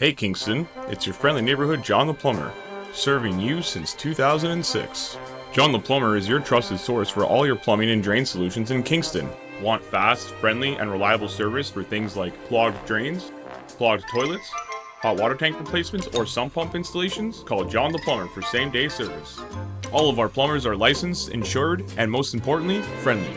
Hey Kingston, it's your friendly neighborhood John the Plumber, serving you since 2006. John the Plumber is your trusted source for all your plumbing and drain solutions in Kingston. Want fast, friendly, and reliable service for things like clogged drains, clogged toilets, hot water tank replacements, or sump pump installations? Call John the Plumber for same-day service. All of our plumbers are licensed, insured, and most importantly, friendly.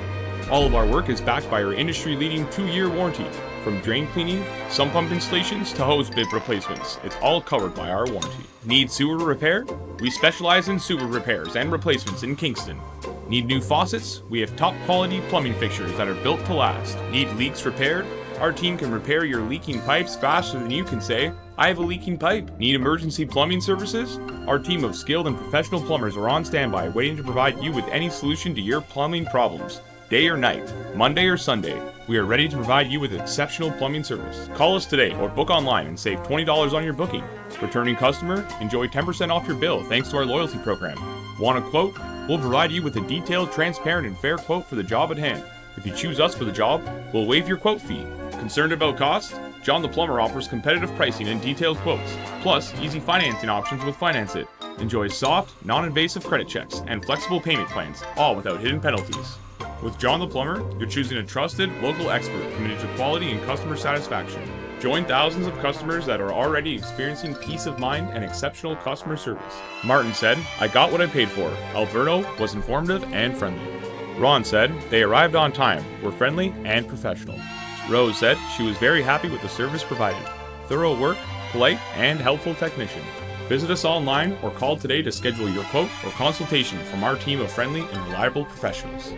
All of our work is backed by our industry-leading 2-year warranty. From drain cleaning, sump pump installations, to hose bib replacements, it's all covered by our warranty. Need sewer repair? We specialize in sewer repairs and replacements in Kingston. Need new faucets? We have top quality plumbing fixtures that are built to last. Need leaks repaired? Our team can repair your leaking pipes faster than you can say, "I have a leaking pipe." Need emergency plumbing services? Our team of skilled and professional plumbers are on standby waiting to provide you with any solution to your plumbing problems. Day or night, Monday or Sunday, we are ready to provide you with exceptional plumbing service. Call us today or book online and save $20 on your booking. Returning customer, enjoy 10% off your bill thanks to our loyalty program. Want a quote? We'll provide you with a detailed, transparent, and fair quote for the job at hand. If you choose us for the job, we'll waive your quote fee. Concerned about cost? John the Plumber offers competitive pricing and detailed quotes, plus easy financing options with Finance It. Enjoy soft, non-invasive credit checks and flexible payment plans, all without hidden penalties. With John the Plumber, you're choosing a trusted, local expert committed to quality and customer satisfaction. Join thousands of customers that are already experiencing peace of mind and exceptional customer service. Martin said, "I got what I paid for." Alberto was informative and friendly. Ron said, "They arrived on time, were friendly and professional." Rose said she was very happy with the service provided. Thorough work, polite, and helpful technician. Visit us online or call today to schedule your quote or consultation from our team of friendly and reliable professionals.